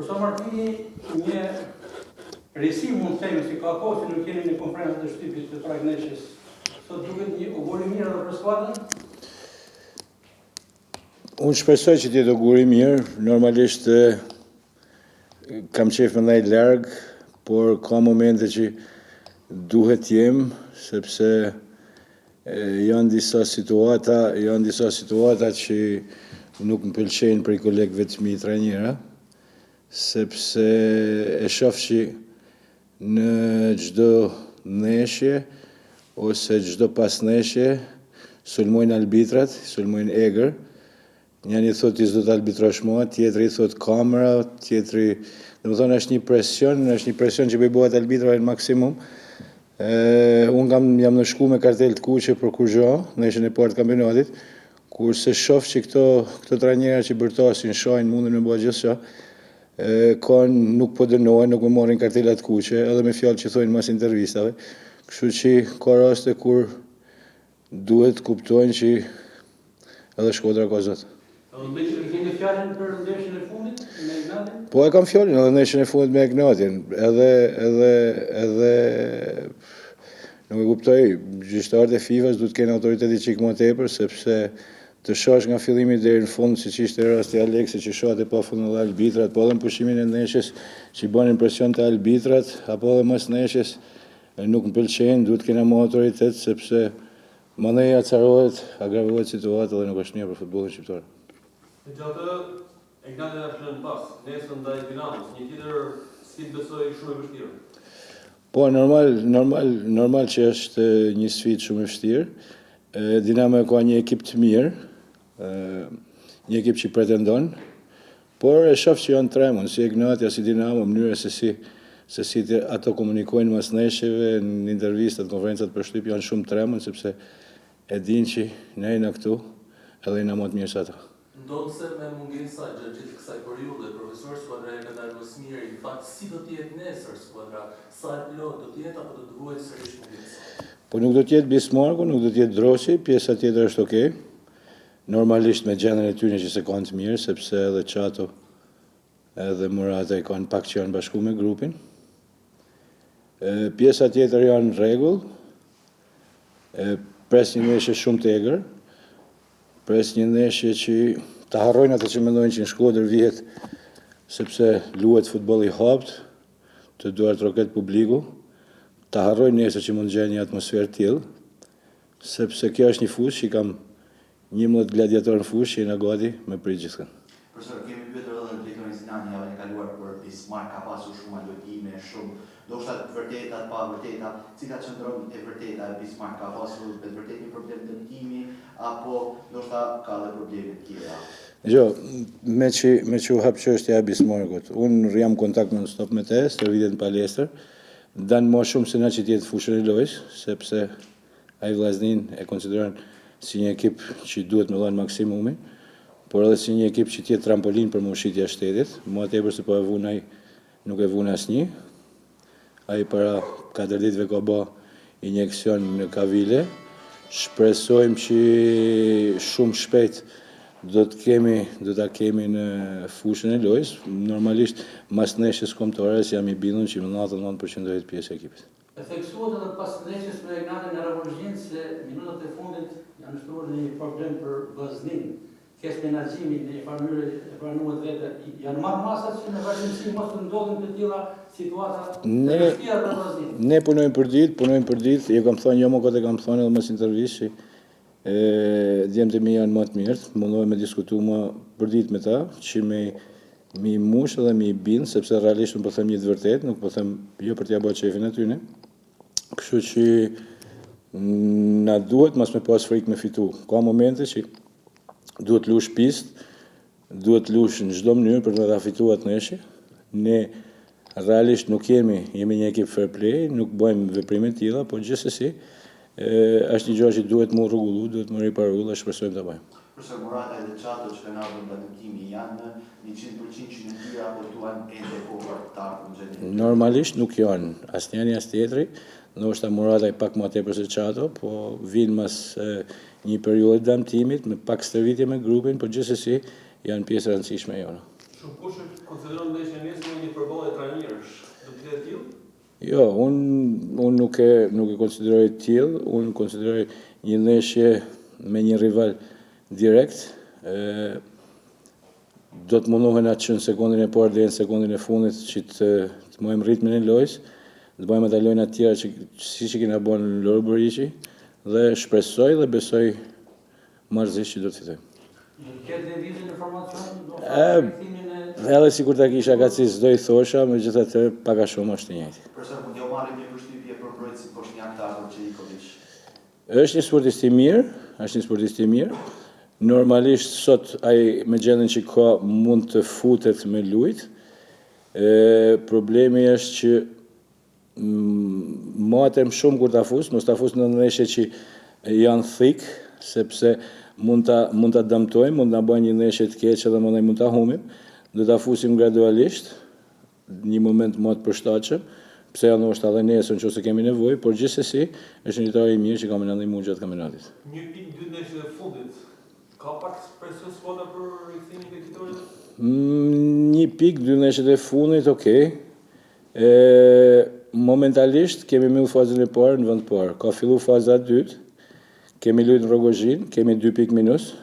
Për sa Martini, një risi mund të themi si ka kohë që nuk jeni në konferencën e shtypit të Tragneshës. Sot duket një auguri mirë edhe për skuadrën? Unë shpresoj që t'jetë auguri mirë. Normalisht kam qef më ndaj larg, por ka momente që duhet jem, sepse janë disa situata që nuk më pëlqejnë për i kolegëve të mi trajnera, sepse e shoh që në çdo ndeshje ose çdo pas ndeshje sulmojnë arbitrat, sulmojnë egër. Njëri thotë ti s'do të arbitrosh mua, tjetri thotë kamera, tjetri, domethënë është një presion që bëjbohet arbitrave në maksimum. Unë jam në shku me kartel të kuqe për kur gjo, në ndeshjen e parë të kampionatit, kurse shoh që këto trajnera që bërtasin, shajnë, mundin me bëjë gjithçka, nuk po dënohen, nuk më marrin kartelat kuqe, edhe me fjalë që thonë mas intervistave. Kështu që ka raste kur duhet kuptojnë që edhe Shkodra ka zot. Keni fjalën për ndeshjen e fundit me Ignatin? Po e kam fjalën edhe ndeshjen e fundit me Ignatin, edhe nuk e kuptoj, gjyqtarët e FIFA-s duhet të kenë autoriteti çik më tepër, sepse të shohësh nga fillimi deri në fund, siç ishte rasti Aleksi që shohat e pafund edhe arbitrat, po edhe në pushimin e ndeshjes që bënin impresion të arbitrat, apo edhe mas ndeshjes nuk më pëlqejnë, duhet të kena më autoritet, sepse mandej acarohet, agravohet situata dhe nuk është mirë për futbollin shqiptar. E gjatë, Ignati na fillon pas, nesër ndaj Dinamos, një tjetër sfidë besoj shumë e vështirë. Po, normal që është një sfidë shumë e vështirë. Dinamo ka një ekip të mirë, një ekip që pretendon, por e shoh që janë tremën, si Ignati, si Dinamo, mënyra se si ato komunikojnë mas ndeshjeve, në intervistat, konferencat për shtyp janë shumë tremën, sepse e dinë që ne jena këtu edhe jena më të mirë se ata. Ndodhë se me mungesë gjatë kësaj periudhe, profesor, skuadra e ka dalë më së miri, në fakt si do të jetë nesër skuadra, sa e plot do të jetë apo do të vuajë sërish mungesë? Po nuk do të jetë Bismarku, nuk do të jetë Drosi, pjesa tjetër është okay. Normalisht me gjendjen e tyre që se kanë të mirë, sepse edhe Çato edhe Murata i kanë pak që janë bashku me grupin. Pjesa tjetër janë në rregull. Pres një ndeshje shumë të egër. Pres një ndeshje që ta harrojnë ato që mendojnë që në Shkodër vihet sepse luhet futboll i hapt, të duart roket publiku. Ta harrojnë nesër që mund të gjejnë një atmosferë tillë, sepse kjo është një fushë që kam 11 gladiatorë në fushë që jena gati me prit gjithkën. Profesor, kemi pyetur edhe drejtorin Sinani javën e kaluar për Bismarck, ka pasur shumë alojime, shumë, ndoshta të vërteta, të pa vërteta, cila qëndron e vërteta e Bismarck, ka pasur me vërtet një problem dëmtimi apo ndoshta ka edhe probleme të tjera? Jo, me që u hap çështja e Bismarckut, unë jam kontakt non stop me te, stërvitet në palestër, danë më shumë se na që tjetë fushën e lojës, sepse ai vllaznin e konsideron si një ekip që duhet me dhënë maksimumin, por edhe si një ekip që tjetë trampolin për mushitja shtetit, më tepër se po e vun ai nuk e vun asnjë. Ai para 4 ditëve ka bë injeksion në kavile. Shpresojmë që shumë shpejt do ta kemi në fushën e lojës. Normalisht mas ndeshjes kombëtare jam i bindur që 99% do jetë pjesë e ekipit. E theksuat edhe pas ndeshjes me Ignatin e Revolzhin se minutat e fundit janë shtuar në një problem për vazhdim. Kesë menaxhimi në një farë e pranuar vetë, janë marrë masat që në vazhdimsi mos të ndodhin të tilla situata të vështira për vazhdim. Ne punojmë për ditë, ju kam thënë jo më kote kam thënë edhe mas intervistë që djemtë e mi janë më të mirët, mundohem me diskutu më për ditë me ta, që mi mush edhe mi bind, sepse realisht nuk po them një të vërtet, nuk po them jo për t'ja bërë qefin atyne. Kështu që na duhet mas me pas frikë me fitu. Ka momente që duhet lush pist, duhet lush në çdo mënyrë për të ta fituar atë ndeshje. Ne realisht nuk jemi një ekip fair play, nuk bëjmë veprime të tilla, por gjithsesi është një gjë që duhet më rregullu, duhet më riparu dhe shpresojmë ta bëjmë. Profesor, Murata dhe Çato që kanë ardhur nga dëmtimi janë 100% që në tira apo duan ende kohër të ardhur në Normalisht nuk janë asnjëri as tjetri. Ndoshta Murata i pak më tepër se Çato, po vinë mas një periudhë dëmtimit me pak stërvitje me grupin, por gjithsesi janë pjesë e rëndësishme e jona. Shumë kush konsideron ndeshjen e nesërme një përballje trajnerësh, do të jetë tillë? Jo, unë nuk e konsideroj tillë, unë konsideroj një ndeshje me një rival direkt. Do të mundohen atë që në sekondin e parë dhe në sekondin e fundit që të mojmë ritmin e lojës, të bëjmë ata lojën tjera që siç e kena bën në Loro Boriqi dhe shpresoj dhe besoj marrëzisht që do të fitojmë. Do të ketë lëvizje në informacion, Edhe sikur ta kisha gacis do i thosha, megjithatë pak a shumë është e njëjti. Profesor, mund t'ju marrim një përshtypje për mbrojtësin bosnjak Artur Çeliković. Është një sportist i mirë, normalisht sot ai me gjendjen që ka mund të futet me lujt. Problemi është që matem shumë kur ta fus, mos ta fus në ndeshje që janë thik, sepse mund ta dëmtojmë, mund ta bëjnë një ndeshje të keqe dhe mandej mund ta humbim. Do ta fusim gradualisht, një moment më të përshtatshëm, pse janë ndoshta edhe nesër nëse kemi nevojë, por gjithsesi është një lojtar i mirë që ka më ndihmuar gjatë kampionatit. 1.2 ndeshjet e fundit. Ka pak presion skuadra për rikthimin e fitorit? 1.2 ndeshjet e fundit, okay. Momentalisht kemi mbyll fazën e parë në vend të parë. Ka filluar faza e dytë. Kemi luajtur në Rogozhin, kemi 2 pikë minus.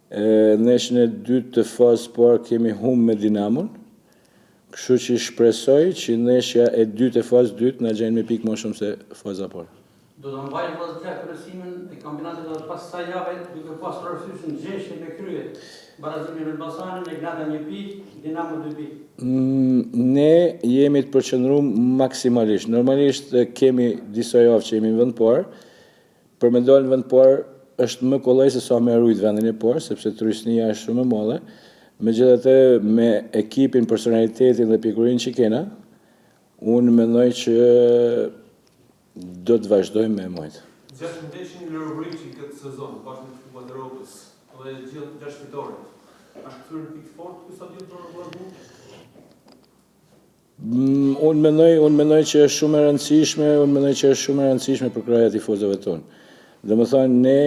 Ndeshjen e dytë të fazës parë kemi humbur me Dinamon. Kështu që shpresoj që ndeshja e dytë e fazës dytë na gjen me pikë më shumë se faza e parë. do të mbajnë vazhdimisht kryesin e kampionatit edhe pas kësaj jave, duke pas parasysh në gjeshje me krye. Barazimin me Elbasanin, e Gnata 1 pikë, Dinamo 2 pikë. Ne jemi të përqendruar maksimalisht. Normalisht kemi disa javë që jemi në vend parë. Për me dalë në vend parë është më kollaj se sa me rujt vendin e parë, sepse turistnia është shumë e madhe. Megjithatë, me ekipin, personalitetin dhe pikurinë që kena, unë mendoj që do të vazhdojmë me mojtë. 6 ndeshje në Loro Boriqi këtë sezon, bashkë me Kupën e Europës, dhe gjithë 6 fitoret. A kthyer në pikë fort ky stadion për Vllaznin? Unë mendoj që është shumë e rëndësishme, për kraja tifozëve tonë. Domethënë ne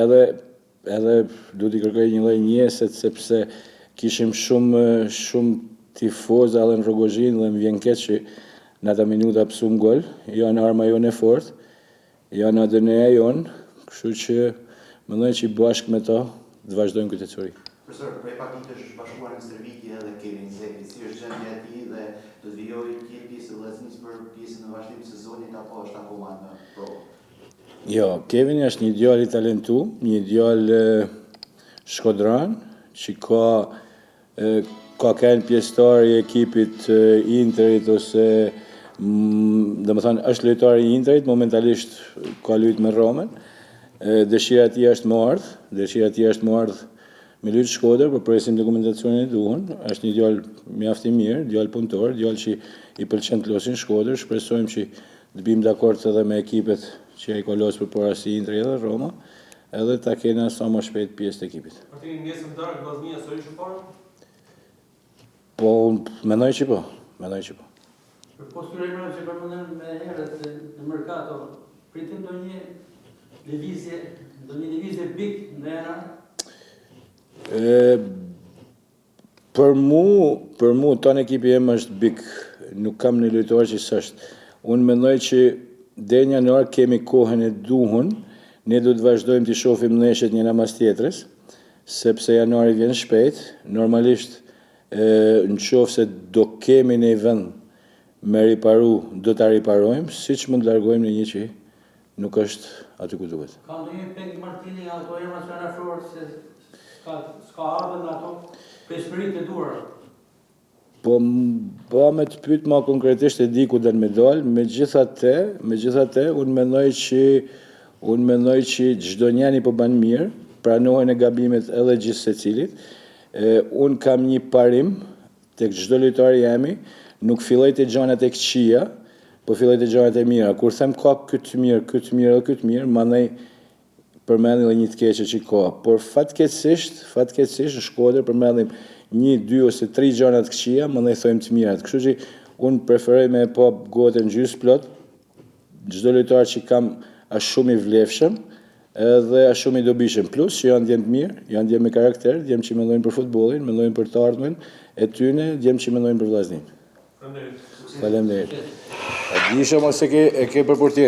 edhe duhet i kërkoj një lloj njeset sepse kishim shumë tifozë edhe në Rogozhin dhe më vjen keq që në ata minuta psum gol, janë arma jonë e fortë, janë ADN-ja jonë, kështu që mendoj që bashkë me to të vazhdojmë këtë ecuri. Profesor, prej pak ditësh është bashkuar në stërvitje edhe Kevin Zeki, si është gjendja e tij dhe do të vijojë të jetë pjesë e Vllaznis për pjesën e vazhdimit të sezonit apo është akoma në provë? Jo, Kevin është një djalë i talentuar, një djalë shkodran që ka qenë pjesëtar i ekipit Interit ose domethënë është lojtar i Interit, momentalisht ka luajtur me Romën. Dëshira e tij është më ardh me luajtë Shkodër, për presim dokumentacionin e duhur. Është një djalë mjaft i mirë, djalë punëtor, djalë që i pëlqen të losin Shkodër. Shpresojmë që të bim dakord edhe me ekipet që ai ka losur përpara si Interi edhe Roma, edhe ta kena sa më shpejt pjesë të ekipit. Partini nesër darkë Vllaznia sërish e parë? Po, mendoj që po. Për postulime që përmendëm me herët në Mercato, pritim ndonjë lëvizje big në era? Për mu tonë ekipi jem është big, nuk kam një lojtar që s'është. Unë mendoj që deri në janar kemi kohën e duhur, ne do të vazhdojmë të shohim ndeshjet njëra mas tjetrës, sepse janari vjen shpejt, normalisht nëse do kemi në vend me riparu, do ta riparojmë, siç mund të largojmë në një që nuk është aty ku duhet. Ka ndonjë Peg Martini ato emra që janë afruar se s'ka ardhur në ato peshmëritë e duara. Po me të pyet më konkretisht e di ku do të më dal, megjithatë unë mendoj që çdo njeri po bën mirë, pranohen e gabimet edhe gjithë secilit. Unë kam një parim tek çdo lojtar jemi, nuk filloj të gjanat e këqija, po filloj të gjanat e mira. Kur them ka këtë mirë, mandej përmendim edhe një të keqe që ka. Por fatkeqësisht në Shkodër përmendim 1, 2 ose 3 gjana të këqija, mandej thojmë të mirat. Kështu që unë preferoj me pa gotën gjysmë plot, çdo lojtar që kam është shumë i vlefshëm, edhe është shumë i dobishëm. Plus që janë djemë të mirë, janë djemë me karakter, djemë që mendojnë për futbollin, mendojnë për të ardhmen e tyne, djemë që mendojnë për vllaznin. Faleminderit. Faleminderit. E dishëm ose e ke për portierin.